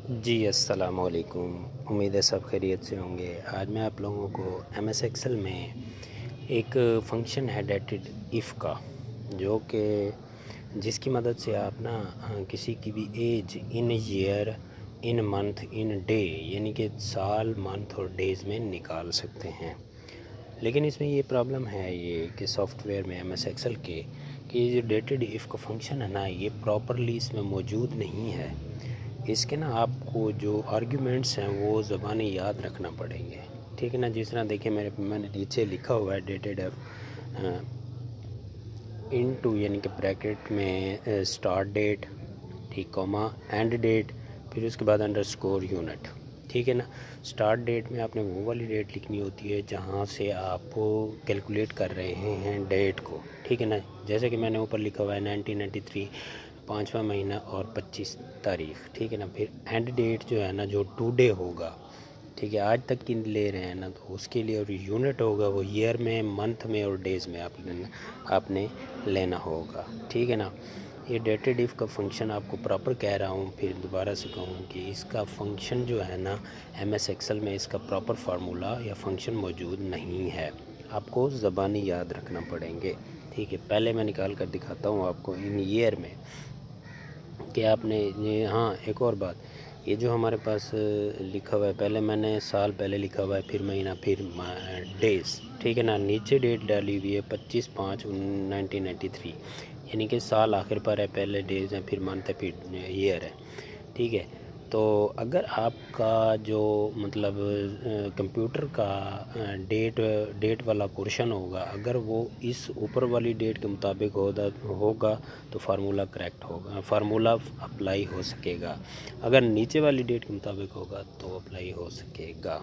जी अस्सलाम वालेकुम। उम्मीद है सब खैरियत से होंगे। आज मैं आप लोगों को एमएस एक्सेल में एक फंक्शन है डेटेड इफ़ का, जो कि जिसकी मदद से आप ना किसी की भी age in year, in month, in day, यानी कि साल, मंथ और डेज़ में निकाल सकते हैं। लेकिन इसमें ये प्रॉब्लम है ये कि सॉफ्टवेयर में एमएस एक्सेल के कि ये जो डेटेड इफ़ का फंक्शन है ना, ये प्रॉपरली इसमें मौजूद नहीं है। इसके ना आपको जो आर्ग्यूमेंट्स हैं वो ज़बानी याद रखना पड़ेंगे, ठीक है ना। जिस तरह देखिए मैंने नीचे लिखा हुआ है डेटेड एफ इनटू, यानी कि ब्रैकेट में स्टार्ट डेट, ठीक, कॉमा, एंड डेट, फिर उसके बाद अंडरस्कोर यूनिट, ठीक है ना। स्टार्ट डेट में आपने वो वाली डेट लिखनी होती है जहाँ से आप कैलकुलेट कर रहे हैं डेट को, ठीक है ना। जैसे कि मैंने ऊपर लिखा हुआ है 1993 5वां महीना और 25 तारीख, ठीक है ना। फिर एंड डेट जो है ना, जो टुडे होगा, ठीक है, आज तक की ले रहे हैं ना, तो उसके लिए और यूनिट होगा वो ईयर में, मंथ में और डेज़ में आपने लेना होगा, ठीक है ना। ये डेटेड इफ़ का फंक्शन आपको प्रॉपर कह रहा हूँ, फिर दोबारा से कहूँ कि इसका फंक्शन जो है ना, एमएस एक्सेल में इसका प्रॉपर फार्मूला या फंक्शन मौजूद नहीं है। आपको ज़बानी याद रखना पड़ेंगे, ठीक है। पहले मैं निकाल कर दिखाता हूँ आपको इन ईयर में कि आपने ये, हाँ एक और बात, ये जो हमारे पास लिखा हुआ है, पहले मैंने साल पहले लिखा हुआ है, फिर महीना, फिर डेज़, ठीक है ना। नीचे डेट डाली हुई है 25/5/1993, यानी कि साल आखिर पर है, पहले डेज़ हैं, फिर मंथ है, फिर ईयर है, ठीक है। तो अगर आपका जो मतलब कंप्यूटर का डेट वाला पोर्शन होगा, अगर वो इस ऊपर वाली डेट के मुताबिक होगा तो फार्मूला करेक्ट होगा, फार्मूला अप्लाई हो सकेगा। अगर नीचे वाली डेट के मुताबिक होगा तो अप्लाई हो सकेगा।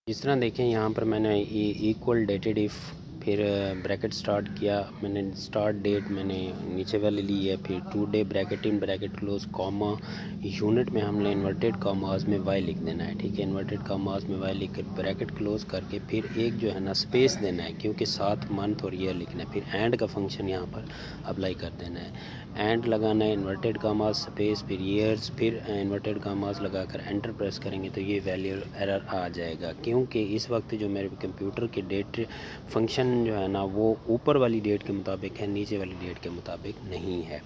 जिस तरह देखें यहाँ पर मैंने इक्वल डेटेड इफ़, फिर ब्रैकेट स्टार्ट किया, मैंने स्टार्ट डेट मैंने नीचे वाली ली है, फिर today bracket in bracket close comma, unit में हमने इन्वर्टेड कॉमास में वाई लिख देना है, ठीक है। इन्वर्टेड कॉमास में वाई लिख कर ब्रैकेट क्लोज करके फिर एक जो है ना स्पेस देना है, क्योंकि साथ मंथ और ईयर लिखना है। फिर एंड का फंक्शन यहाँ पर अप्लाई कर देना है, एंड लगाना है, इन्वर्टेड कॉमास स्पेस, फिर ईयर्स, फिर इन्वर्टेड कॉमास लगाकर एंटर प्रेस करेंगे तो ये वैल्यू एरर आ जाएगा, क्योंकि इस वक्त जो मेरे कंप्यूटर के डेट फंक्शन जो है ना, वो ऊपर वाली डेट के मुताबिक है, नीचे वाली डेट के मुताबिक नहीं है।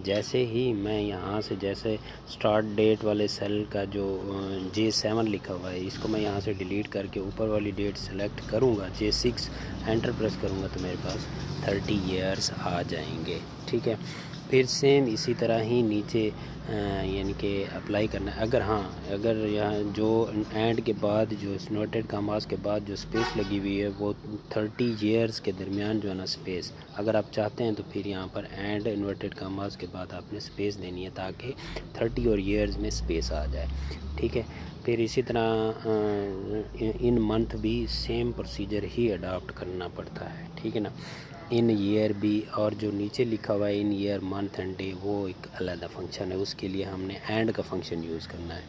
जैसे ही मैं यहाँ से, जैसे स्टार्ट डेट वाले सेल का जो J7 लिखा हुआ है, इसको मैं यहाँ से डिलीट करके ऊपर वाली डेट सेलेक्ट करूँगा, J6 एंटर प्रेस करूँगा तो मेरे पास 30 ईयर्स आ जाएंगे, ठीक है। फिर सेम इसी तरह ही नीचे यानी कि अप्लाई करना है। अगर यहाँ जो एंड के बाद जो नोटेड कॉमास के बाद जो स्पेस लगी हुई है, वो 30 ईयर्स के दरमियान जो है ना स्पेस, अगर आप चाहते हैं तो फिर यहाँ पर एंड इन्वर्टेड कॉमास के बाद आपने स्पेस देनी है, ताकि 30 और ईयर्स में स्पेस आ जाए, ठीक है। फिर इसी तरह इन मंथ भी सेम प्रोसीजर ही अडॉप्ट करना पड़ता है, ठीक है ना। इन ईयर भी, और जो नीचे लिखा हुआ है इन ईयर मंथ एंड डे, वो एक अलग फंक्शन है, उसके लिए हमने एंड का फंक्शन यूज़ करना है।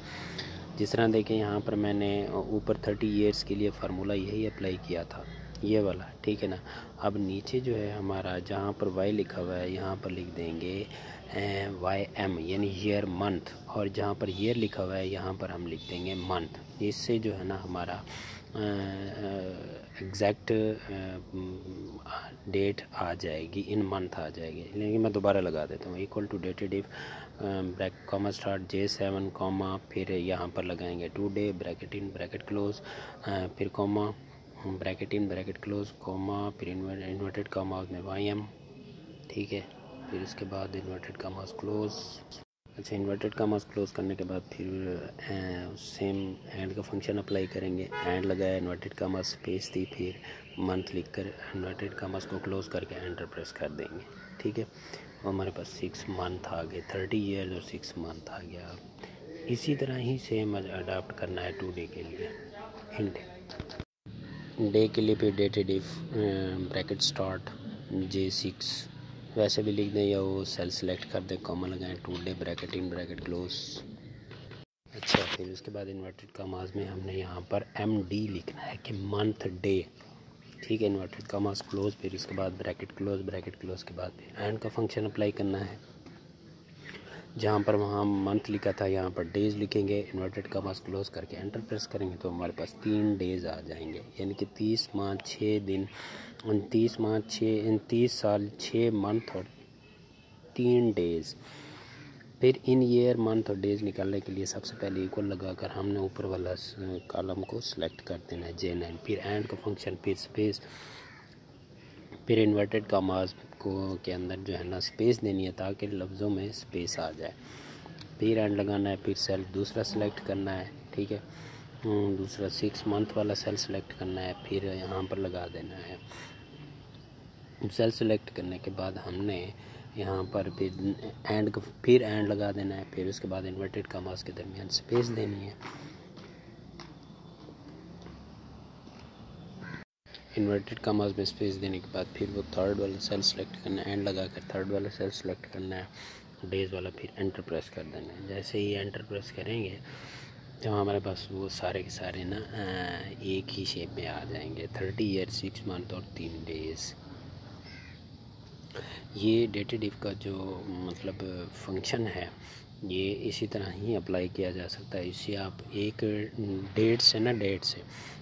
जिस तरह देखें यहाँ पर मैंने ऊपर 30 ईयर्स के लिए फार्मूला यही अप्लाई किया था, ये वाला, ठीक है ना। अब नीचे जो है हमारा, जहाँ पर वाई लिखा हुआ है, यहाँ पर लिख देंगे YM, यानी ईयर मंथ, और जहाँ पर ईयर लिखा हुआ है यहाँ पर हम लिख देंगे मंथ। इससे जो है ना हमारा एग्जैक्ट डेट आ जाएगी, इन मंथ आ जाएगी। लेकिन मैं दोबारा लगा देता हूँ, equal to dated if comma start J7 comma, फिर यहाँ पर लगाएंगे today bracket in bracket close, फिर comma, bracket in bracket close comma, फिर इन्वर्टेड कॉमा में YM, ठीक है। फिर इसके बाद इन्वर्टेड कॉमास क्लोज। अच्छा, इन्वर्टेड कॉमास क्लोज करने के बाद फिर सेम एंड का फंक्शन अप्लाई करेंगे, एंड लगाया, इन्वर्टेड कॉमास स्पेस दी, फिर मंथ लिखकर इन्वर्टेड कॉमास को क्लोज करके एंटर प्रेस कर देंगे, ठीक है। हमारे पास 6 मंथ आ गए, 30 ईयर्स और 6 मंथ आ गया। इसी तरह ही सेम अडाप्ट करना है टुडे के लिए। इन डे के लिए फिर dated if bracket start J6 वैसे भी लिख दें, या वो सेल सेलेक्ट कर दें, कॉमा लगाएं, today bracket in bracket close. अच्छा, फिर उसके बाद इन्वर्टेड कॉमास में हमने यहाँ पर MD लिखना है कि मंथ डे, ठीक है। इन्वर्टेड कॉमास क्लोज, फिर उसके बाद ब्रैकेट क्लोज के बाद फिर एंड का फंक्शन अप्लाई करना है। जहाँ पर वहाँ मंथ लिखा था यहाँ पर डेज़ लिखेंगे, इन्वर्टेड कॉमास क्लोज करके एंटर प्रेस करेंगे तो हमारे पास 3 डेज़ आ जाएंगे, यानी कि 30 माह 6 दिन, 29 साल 6 मंथ और 3 डेज़। फिर इन ईयर मंथ और डेज़ निकालने के लिए सबसे पहले इक्वल लगाकर हमने ऊपर वाला कॉलम को सिलेक्ट कर देना है J9, फिर एंड का फंक्शन, फिर स्पेस, फिर इन्वर्टेड कॉमास को के अंदर जो है ना स्पेस देनी है ताकि लफ्ज़ों में स्पेस आ जाए, फिर एंड लगाना है, फिर सेल दूसरा सेलेक्ट करना है, ठीक है, दूसरा 6 मंथ वाला सेल सेलेक्ट करना है, फिर यहाँ पर लगा देना है। सेल सेलेक्ट करने के बाद हमने यहाँ पर फिर एंड लगा देना है, फिर उसके बाद इन्वर्टेड कॉमास के दरमियान स्पेस देनी है। इन्वर्टेड कॉमास में स्पेस देने के बाद फिर वो थर्ड वाला सेल सेलेक्ट करना है, एंड लगा कर थर्ड वाला सेल सेलेक्ट करना है, डेज़ वाला, फिर एंटर प्रेस कर देना है। जैसे ही एंटर प्रेस करेंगे तो हमारे पास वो सारे के सारे ना एक ही शेप में आ जाएंगे, 30 ईयर 6 मंथ और 3 डेज़। ये डेटेड इफ़ का जो मतलब फंक्शन है ये इसी तरह ही अप्लाई किया जा सकता है। इससे आप एक डेट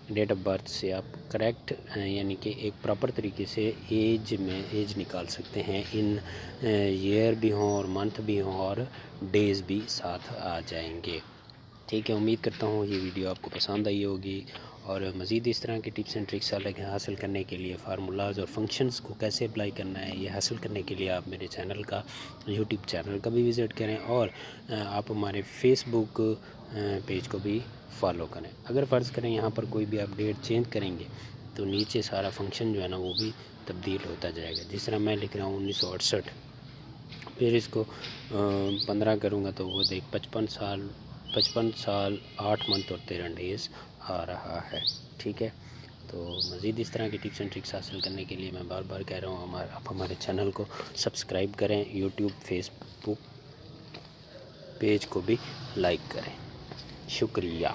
डेट ऑफ बर्थ से आप करेक्ट यानी कि एक प्रॉपर तरीके से एज निकाल सकते हैं। इन ईयर भी हों और मंथ भी हों और डेज़ भी साथ आ जाएंगे। ठीक है, उम्मीद करता हूँ ये वीडियो आपको पसंद आई होगी और मज़ीद इस तरह की टिप्स एंड ट्रिक्स हासिल करने के लिए, फार्मूलाज और फंक्शंस को कैसे अप्लाई करना है ये हासिल करने के लिए आप मेरे चैनल का, यूट्यूब चैनल का भी विज़िट करें और आप हमारे फेसबुक पेज को भी फॉलो करें। अगर फ़र्ज़ करें यहाँ पर कोई भी आप डेट चेंज करेंगे तो नीचे सारा फंक्शन जो है ना वो भी तब्दील होता जाएगा। जिस तरह मैं लिख रहा हूँ 1968, फिर इसको 15 करूँगा तो वो देख 55 साल 8 मंथ और 13 डेज़ आ रहा है। ठीक है, तो मज़ीद इस तरह की टिप्स एंड ट्रिक्स हासिल करने के लिए मैं बार बार कह रहा हूँ आप हमारे चैनल को सब्सक्राइब करें, यूट्यूब फेसबुक पेज को भी लाइक करें। शुक्रिया।